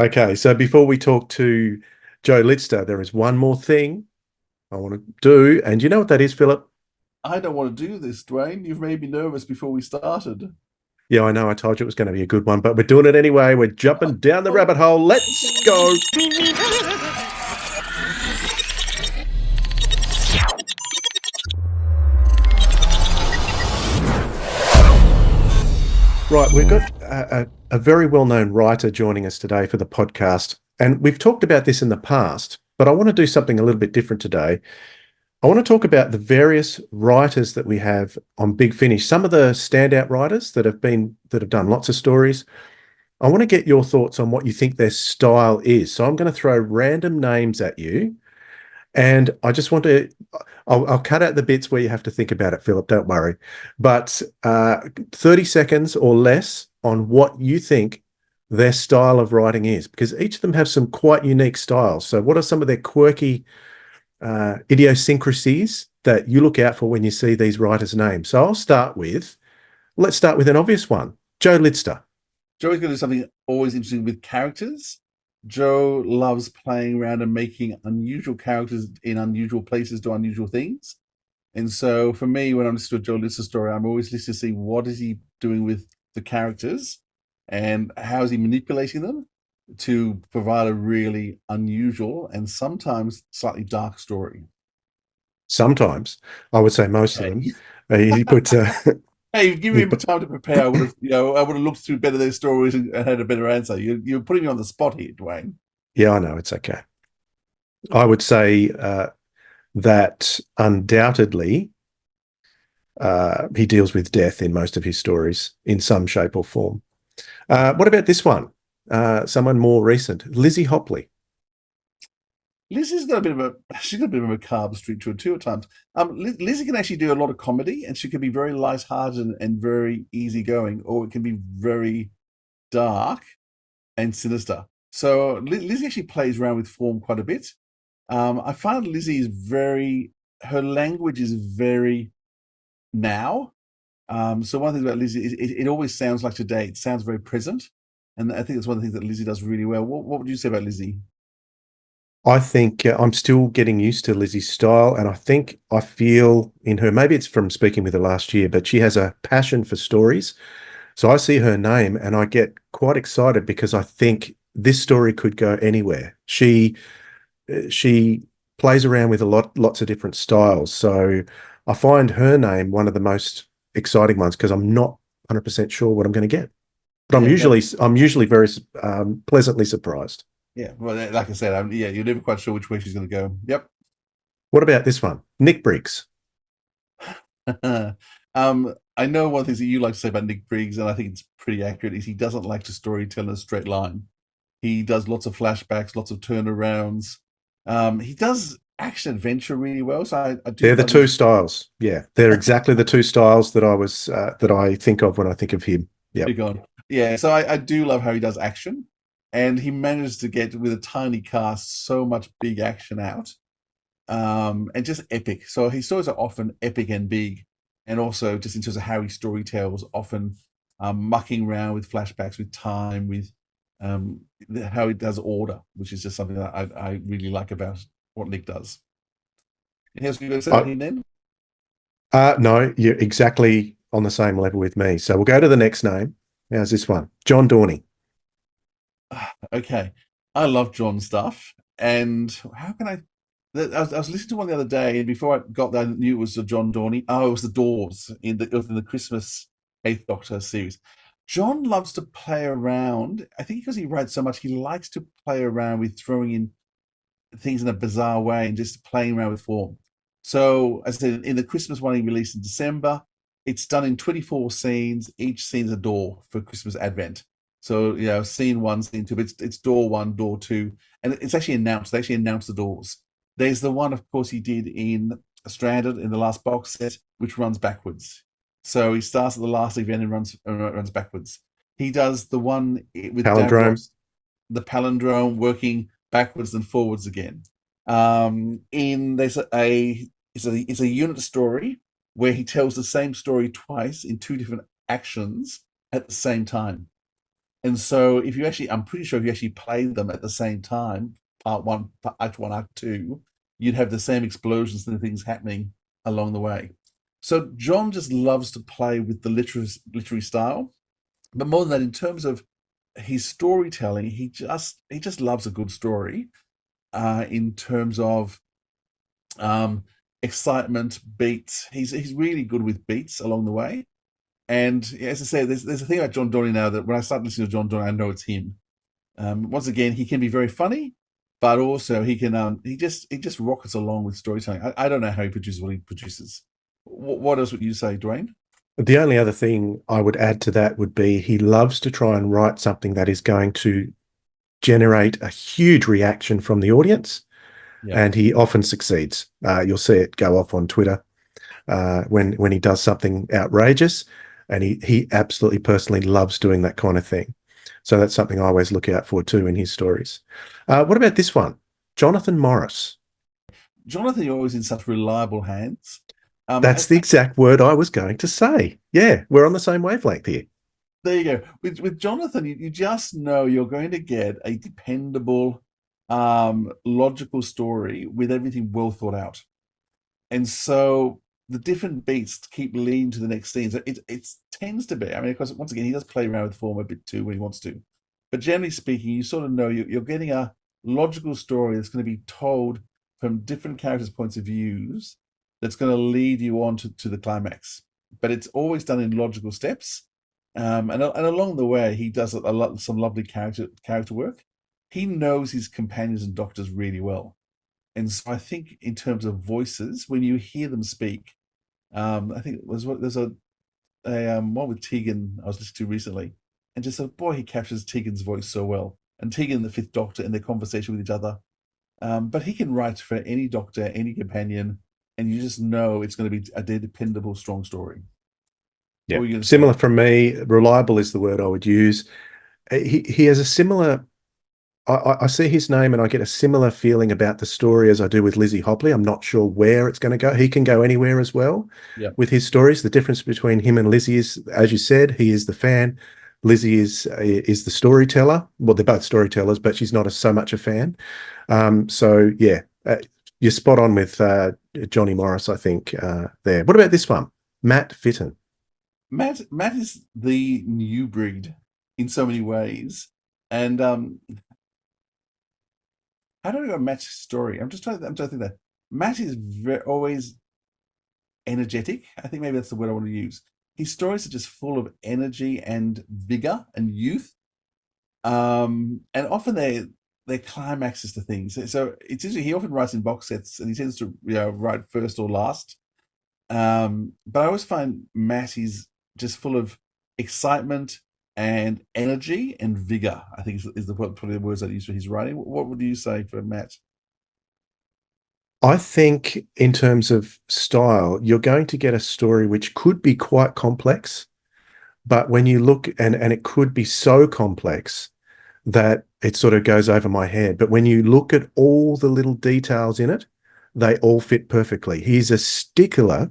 Okay, so before we talk to Joe Litster, there is one more thing I want to do, and you know what that is, Philip? I don't want to do this, Dwayne. You've made me nervous before we started. Yeah, I know I told you it was going to be a good one, but we're doing it anyway. We're jumping down the Oh, rabbit hole. Let's go. Right, we've got a very well-known writer joining us today for the podcast, and we've talked about this in the past, but I want to do something a little bit different today. I want to talk about the various writers that we have on Big Finish, some of the standout writers that have done lots of stories. I want to get your thoughts on what you think their style is. So I'm going to throw random names at you, and I just want to. I'll cut out the bits where you have to think about it, Philip. Don't worry. But 30 seconds or less on what you think their style of writing is, because each of them have some quite unique styles. So, what are some of their quirky idiosyncrasies that you look out for when you see these writers' names? So, let's start with an obvious one, Joe Lidster. Joey's going to do something always interesting with characters. Joe loves playing around and making unusual characters in unusual places do unusual things. And so for me, when I'm listening to a Joe Lister story, I'm always listening to see what is he doing with the characters and how is he manipulating them to provide a really unusual and sometimes slightly dark story. Sometimes, I would say most of Okay. them. He puts Hey, give he me put, time to prepare. I would have looked through better their stories and had a better answer. You're putting me on the spot here, Dwayne. yeah, I know it's okay. I would say that undoubtedly he deals with death in most of his stories in some shape or form. What about this one? Someone more recent, Lizzy Hopley. Lizzie's got a bit of a she's got a bit of a macabre streak to her too at times. Lizzie can actually do a lot of comedy, and she can be very light-hearted and very easygoing, or it can be very dark and sinister. So Lizzie actually plays around with form quite a bit. I find Lizzie is very her language is very now. So one thing about Lizzie is it always sounds like today. It sounds very present, and I think that's one of the things that Lizzie does really well. What would you say about Lizzie? I think I'm still getting used to Lizzie's style, and I think I feel in her, maybe it's from speaking with her last year, but she has a passion for stories. So I see her name and I get quite excited because I think this story could go anywhere. She plays around with lots of different styles. So I find her name one of the most exciting ones because I'm not 100% sure what I'm going to get. But Yeah, no, I'm usually very pleasantly surprised. yeah. Well, like I said, yeah, you're never quite sure which way she's going to go. Yep. What about this one? Nick Briggs. I know one of the things that you like to say about Nick Briggs, and I think it's pretty accurate, is he doesn't like to story tell in a straight line. He does lots of flashbacks, lots of turnarounds. He does action adventure really well, so I do They're the love two his. styles. Yeah, they're exactly the two styles that I think of when I think of him. Yep. Big on. Yeah, so I do love how he does action, and he manages to get with a tiny cast so much big action out, and just epic. So his stories are often epic and big, and also just in terms of how he story tells, often mucking around with flashbacks, with time, with how he does order, which is just something that I really like about what Nick does. Anything else you going to say about I, him then? no, you're exactly on the same level with me. So we'll go to the next name. How's this one? John Dorney. Okay, I love John stuff, and how can I? I was listening to one the other day, and before I got there, I knew it was John Dorney. Oh, it was the Doors in the Christmas Eighth Doctor series. John loves to play around. I think because he writes so much, he likes to play around with throwing in things in a bizarre way and just playing around with form. So, as I said, in the Christmas one he released in December, it's done in 24 scenes. Each scene's a door for Christmas Advent. So, scene one, scene two, but it's door one, door two, and it's actually announced. They actually announced the doors. There's the one, of course, he did in Stranded in the last box set, which runs backwards. So he starts at the last event and runs backwards. He does the one with Palindrome. Davros, the palindrome working backwards and forwards again. In there's a it's a unit story where he tells the same story twice in two different actions at the same time. And so if you actually, I'm pretty sure if you actually played them at the same time, part one, act one, act two, you'd have the same explosions and things happening along the way. So John just loves to play with the literary style, but more than that, in terms of his storytelling, he just loves a good story. In terms of um, excitement, beats, he's really good with beats along the way. And as I say, there's a thing about John Dorney now that when I start listening to John Dorney, I know it's him. Once again, he can be very funny, but also he just rockets along with storytelling. I don't know how he produces what he produces. What else would you say, Dwayne? The only other thing I would add to that would be he loves to try and write something that is going to generate a huge reaction from the audience, Yeah. and he often succeeds. You'll see it go off on Twitter when he does something outrageous, and he absolutely personally loves doing that kind of thing. So that's something I always look out for too in his stories. What about this one? Jonathan Morris. Jonathan, you're always in such reliable hands. That's the exact word I was going to say. Yeah, we're on the same wavelength here. There you go. With Jonathan, you just know you're going to get a dependable, logical story with everything well thought out. And so the different beats keep leading to the next scene. So it tends to be. I mean, of course, once again, he does play around with form a bit too when he wants to. But generally speaking, you sort of know you're getting a logical story that's going to be told from different characters' points of views that's going to lead you on to the climax. But it's always done in logical steps. And along the way, he does some lovely character work. He knows his companions and doctors really well. And so I think in terms of voices, when you hear them speak, I think there's a one with Tegan I was listening to recently, and just boy, he captures Tegan's voice so well, and Tegan, the Fifth Doctor, and their conversation with each other. But he can write for any doctor, any companion, and you just know it's going to be a dependable, strong story. What Yeah, were you going to say? similar from me. Reliable is the word I would use. He has a similar. I see his name and I get a similar feeling about the story as I do with Lizzy Hopley. I'm not sure where it's going to go. He can go anywhere as well Yeah, with his stories. The difference between him and Lizzy is, as you said, he is the fan. Lizzy is the storyteller. Well, they're both storytellers, but she's not so much a fan. So yeah, you're spot on with Johnny Morris, I think. There. What about this one, Matt Fitton? Matt is the new breed in so many ways, and how do I go Matt's story? I'm trying to think that Matt is always energetic. I think maybe that's the word I want to use. His stories are just full of energy and vigor and youth. And often they climaxes to things. So it's interesting. He often writes in box sets, and he tends to write first or last. But I always find Matt is just full of excitement and energy and vigor. I think is probably the words I use for his writing. What would you say for Matt? I think in terms of style, you're going to get a story which could be quite complex, but when you look and it could be so complex that it sort of goes over my head. But when you look at all the little details in it, they all fit perfectly. He's a stickler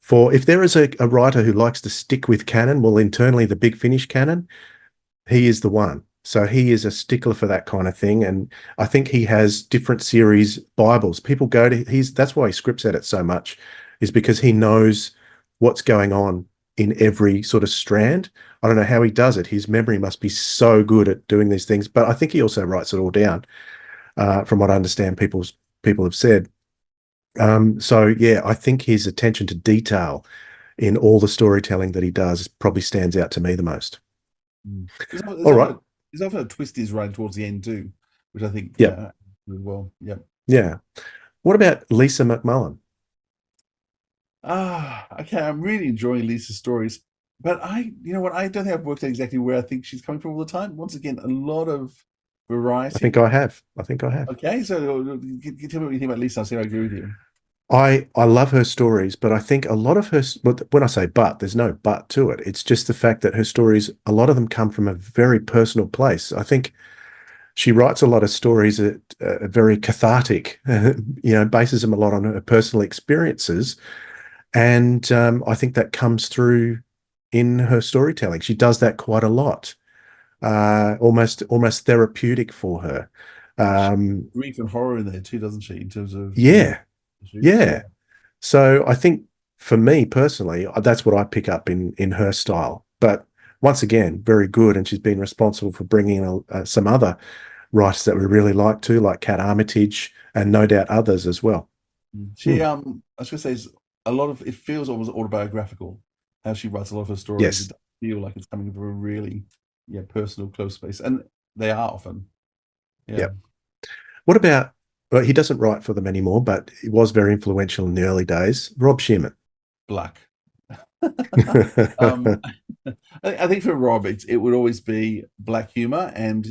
for if there is a writer who likes to stick with canon, well, internally the Big Finish canon, he is the one. So he is a stickler for that kind of thing. And I think he has different series Bibles. People go to that's why he scripts at it so much, is because he knows what's going on in every sort of strand. I don't know how he does it. His memory must be so good at doing these things. But I think he also writes it all down, from what I understand people have said. So yeah, I think his attention to detail in all the storytelling that he does probably stands out to me the most. Mm. All right. There's often a twist he's writing towards the end too, which I think Yep. really well. Yeah. Yeah. What about Lisa McMullen? Okay. I'm really enjoying Lisa's stories, but you know what? I don't think I've worked out exactly where I think she's coming from all the time. Once again, a lot of I think variety. I have. I think I have. Okay, so tell me what you think about Lisa. I'll see if I agree with you. I love her stories, but I think a lot of her, when I say but, there's no but to it. It's just the fact that her stories, a lot of them come from a very personal place. I think she writes a lot of stories that are very cathartic, bases them a lot on her personal experiences. And I think that comes through in her storytelling. She does that quite a lot. almost therapeutic for her. She Um, grief and horror in there too, doesn't she? In terms of yeah, issues. Yeah. yeah. So I think for me personally, that's what I pick up in her style. But once again, very good, and she's been responsible for bringing some other writers that we really like too, like Kat Armitage, and no doubt others as well. She Hmm. I was gonna say a lot of it feels almost autobiographical how she writes a lot of her stories. It Yes. does feel like it's coming from a really personal, close space, and they are often. Yeah. Yep. What about? Well, he doesn't write for them anymore, but he was very influential in the early days. Rob Shearman. Black. um, I think for Rob, it would always be black humor and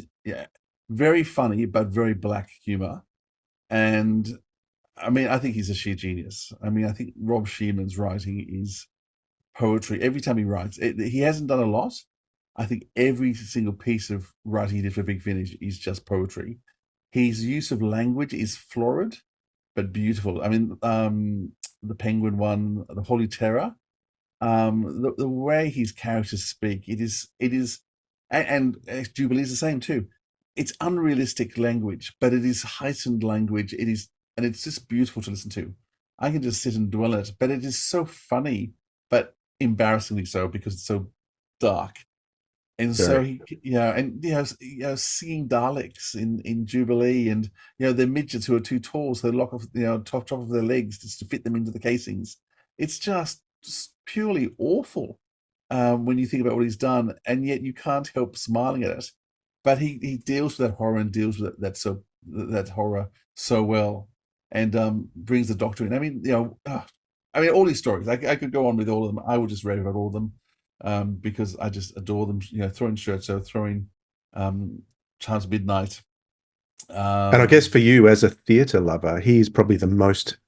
very funny but very black humor. And I mean, I think he's a sheer genius. I mean, I think Rob Shearman's writing is poetry. Every time he writes, he hasn't done a lot. I think every single piece of writing he did for Big Finish is just poetry. His use of language is florid but beautiful. I mean, the Penguin one, the Holy Terror, the way his characters speak, and Jubilee is the same too. It's unrealistic language, but it is heightened language. And it's just beautiful to listen to. I can just sit and dwell on it, but it is so funny, but embarrassingly so because it's so dark. And so Very. he, and seeing Daleks in Jubilee, and they're midgets who are too tall, so they lock off top of their legs just to fit them into the casings. It's just purely awful when you think about what he's done, and yet you can't help smiling at it. But he deals with that horror and deals with that horror so well, and brings the Doctor in. I mean, all these stories. I could go on with all of them. I would just rave about all of them because I just adore them. Throwing Scherzo, throwing Child's Midnight. And I guess Um, for you as a theatre lover, he's probably the most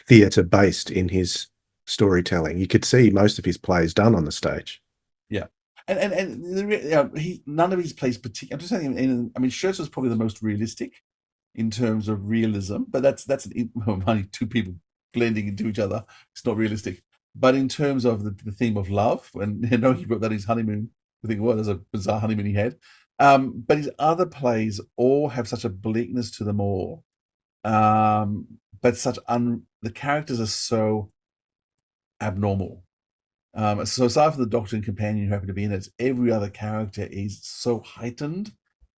theatre based in his storytelling. You could see most of his plays done on the stage. yeah, he none of his plays particular. I'm just saying. I mean, Scherzo is probably the most realistic in terms of realism, but that's only two people blending into each other. It's not realistic. But in terms of the theme of love, and he wrote that his honeymoon. I think there's a bizarre honeymoon he had. But his other plays all have such a bleakness to them all. But the characters are so abnormal. So aside from the Doctor and companion who happen to be in it, every other character is so heightened,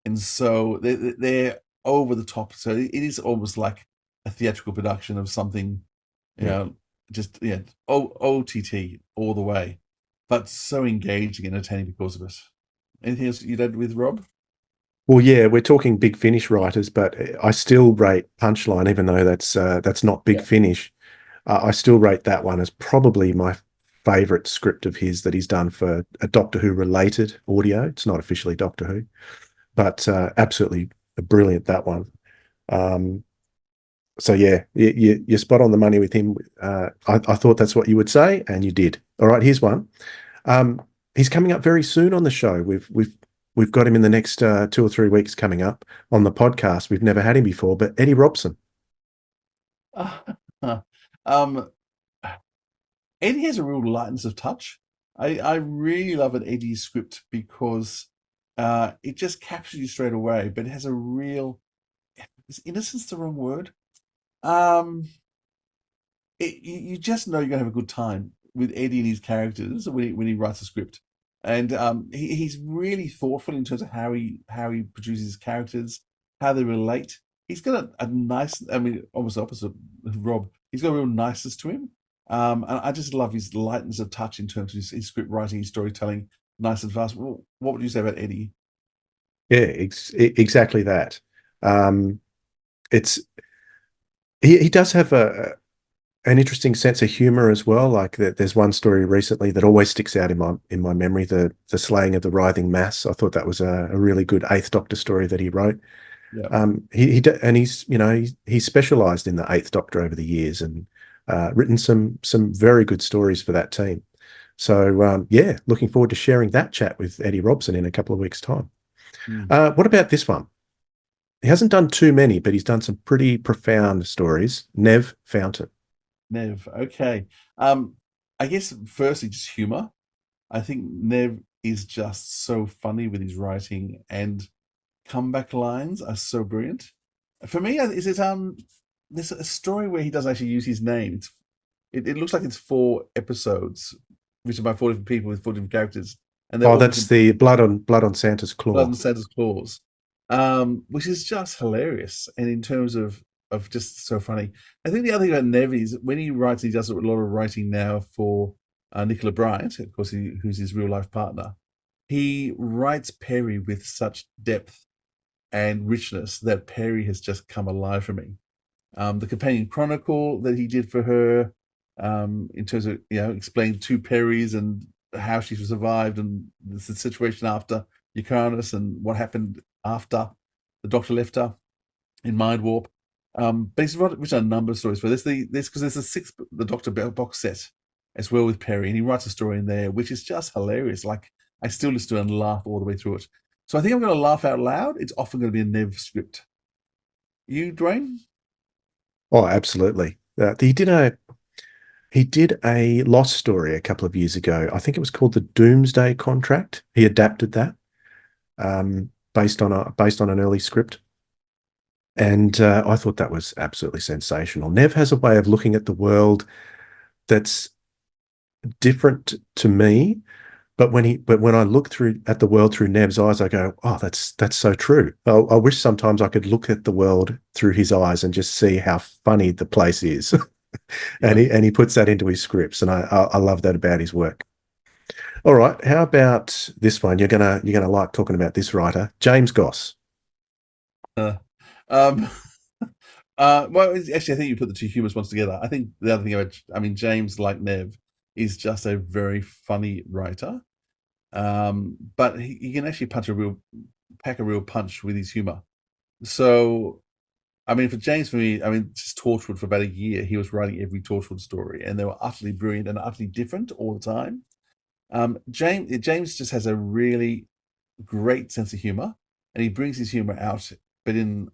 and so they're over the top. So it is almost like a theatrical production of something, you Mm. know, just OTT all the way, but so engaging and entertaining because of it. Anything else you'd add with Rob? Well, yeah, we're talking Big Finish writers, but I still rate Punchline, even though that's not Big Yeah. Finish. I still rate that one as probably my favorite script of his that he's done for a Doctor Who related audio. It's not officially Doctor Who, but absolutely brilliant, that one. Um, so yeah, you're spot on the money with him. I thought that's what you would say, and you did. All right, here's one. Um, he's coming up very soon on the show. We've got him in the next 2 or 3 weeks coming up on the podcast. We've never had him before, but Eddie Robson. um, Eddie has a real lightness of touch. I really love an Eddie script because it just captures you straight away, but it has a real, is innocence the wrong word? Um, you just know you're gonna have a good time with Eddie and his characters when he writes a script, and he's really thoughtful in terms of how he produces his characters, how they relate. He's got a nice, I mean, almost opposite of Rob. He's got a real niceness to him, and I just love his lightness of touch in terms of his script writing, his storytelling, nice and fast. Well, what would you say about Eddie? Yeah, exactly that. Um, it's he does have an interesting sense of humor as well. Like there's one story recently that always sticks out in my memory, the slaying of the writhing mass. I thought that was a really good Eighth Doctor story that he wrote. Yeah. And he's he's specialised in the Eighth Doctor over the years and written some very good stories for that team. So yeah, looking forward to sharing that chat with Eddie Robson in a couple of weeks' time. Hmm. What about this one? He hasn't done too many, but he's done some pretty profound stories. Nev Fountain. Nev. Okay. I guess firstly just humor. I think Nev is just so funny with his writing, and comeback lines are so brilliant. For me, is it there's a story where he does actually use his name. It looks like it's 4 episodes written by 4 different people with 4 different characters, and they're Oh, all that's written the blood on Santa's blood claw. and Santa's claws, which is just hilarious. And in terms of just so funny, I think the other thing about Nev is when he writes, he does a lot of writing now for Nicola Bryant, of course, who's his real life partner. He writes Perry with such depth and richness that Perry has just come alive for me. The companion chronicle that he did for her, in terms of explaining 2 Perrys and how she survived and the situation after Eucharist and what happened after the Doctor left her in Mind Warp. But he's written a number of stories for this. Because there's the Doctor box set as well with Perry, and he writes a story in there which is just hilarious. Like, I still listen to it and laugh all the way through it. So I think I'm going to laugh out loud. It's often going to be a Nev script. You, Dwayne? Oh, absolutely. He did a lost story a couple of years ago. I think it was called the Doomsday Contract. He adapted that based on an early script, and I thought that was absolutely sensational. Nev has a way of looking at the world that's different to me, but when I look through at the world through Nev's eyes, I go, "Oh, that's so true." I wish sometimes I could look at the world through his eyes and just see how funny the place is. and Yeah. he puts that into his scripts, and I love that about his work. All right, how about this one? You're gonna like talking about this writer, James Goss. Uh, um, well, actually, I think you put the two humorous ones together. I think the other thing James, like Nev, is just a very funny writer. But he can actually pack a real punch with his humor. So, for James, for me, just Torchwood for about a year, he was writing every Torchwood story, and they were utterly brilliant and utterly different all the time. James just has a really great sense of humor, and he brings his humor out, but in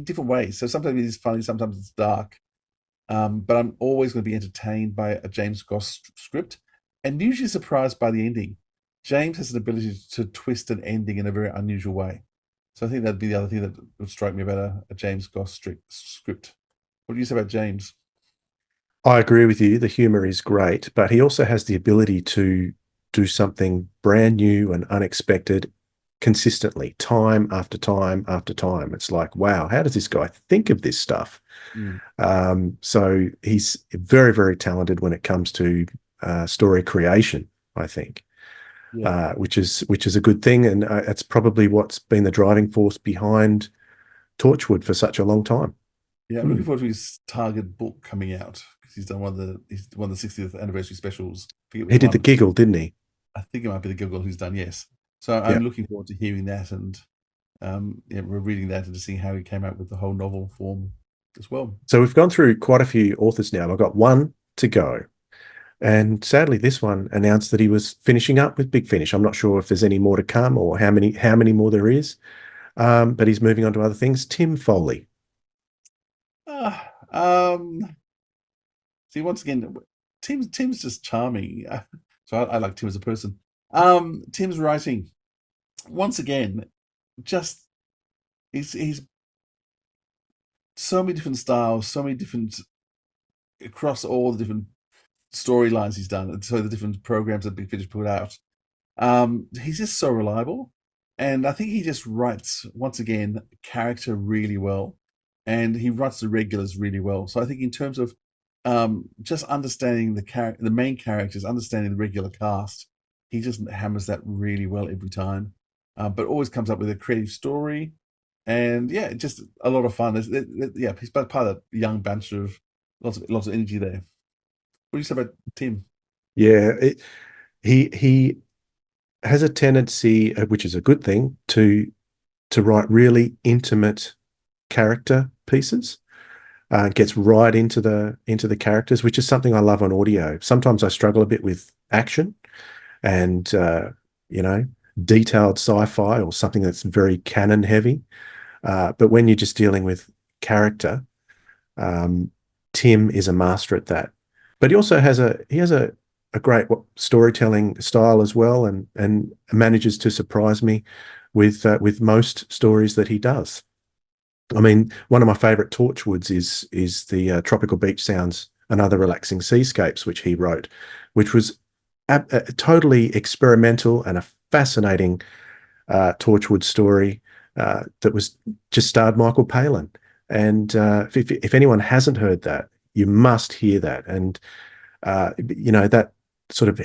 different ways. So sometimes it is funny, sometimes it's dark. But I'm always going to be entertained by a James Goss script, and usually surprised by the ending. James has an ability to twist an ending in a very unusual way. So I think that'd be the other thing that would strike me about a James Goss script. What do you say about James? I agree with you. The humor is great, but he also has the ability to do something brand new and unexpected consistently, time after time after time. It's like, wow, how does this guy think of this stuff? Mm, So he's very, very talented when it comes to story creation, I think, yeah. which is a good thing, and it's probably what's been the driving force behind Torchwood for such a long time. Yeah, I'm Hmm. looking forward to his Target book coming out because he's one of the 60th anniversary specials. I forget He which did the one. giggle, didn't he? I think it might be the Gilgal who's done, yes. So Yeah. I'm looking forward to hearing that, and we're reading that and to seeing how he came out with the whole novel form as well. So we've gone through quite a few authors now. I've got one to go. And sadly, this one announced that he was finishing up with Big Finish. I'm not sure if there's any more to come or how many more there is. But he's moving on to other things. Tim Foley. Ah, see, once again, Tim's just charming. So I like Tim as a person. Tim's writing, once again, just he's so many different styles, so many different across all the different storylines he's done, and so the different programs that Big Finish put out. He's just so reliable, and I think he just writes once again character really well, and he writes the regulars really well. So I think in terms of just understanding the main characters, understanding the regular cast, he just hammers that really well every time. But always comes up with a creative story, and yeah, just a lot of fun. Yeah, he's part of that young bunch of lots of energy there. What do you say about Tim? Yeah, he has a tendency, which is a good thing, to write really intimate character pieces. Gets right into the characters, which is something I love on audio. Sometimes I struggle a bit with action and you know detailed sci-fi or something that's very canon heavy. But when you're just dealing with character, um, Tim is a master at that. But he also has a a great storytelling style as well, and manages to surprise me with most stories that he does. I mean, one of my favourite Torchwoods is the Tropical Beach Sounds and Other Relaxing Seascapes, which he wrote, which was totally experimental and a fascinating Torchwood story that was just starred Michael Palin. And if anyone hasn't heard that, you must hear that. And that sort of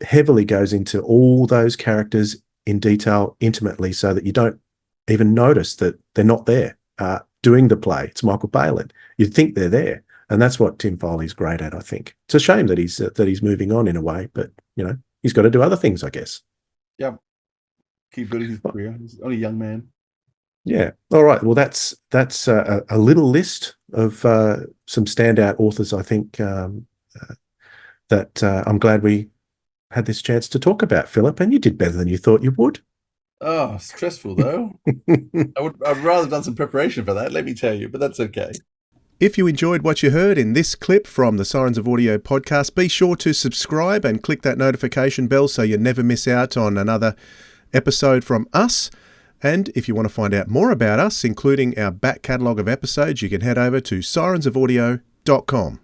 heavily goes into all those characters in detail intimately, so that you don't even notice that they're not there doing the play. It's Michael Palin. You'd think they're there, and that's what Tim Foley's great at. I think it's a shame that he's moving on in a way, but he's got to do other things, I guess. Yeah, keep building his career. He's only a young man. Yeah. All right. Well, that's a little list of some standout authors, I think, that I'm glad we had this chance to talk about, Philip. And you did better than you thought you would. Oh, stressful though. I'd rather have done some preparation for that, let me tell you, but that's okay. If you enjoyed what you heard in this clip from the Sirens of Audio podcast, be sure to subscribe and click that notification bell so you never miss out on another episode from us. And if you want to find out more about us, including our back catalogue of episodes, you can head over to sirensofaudio.com.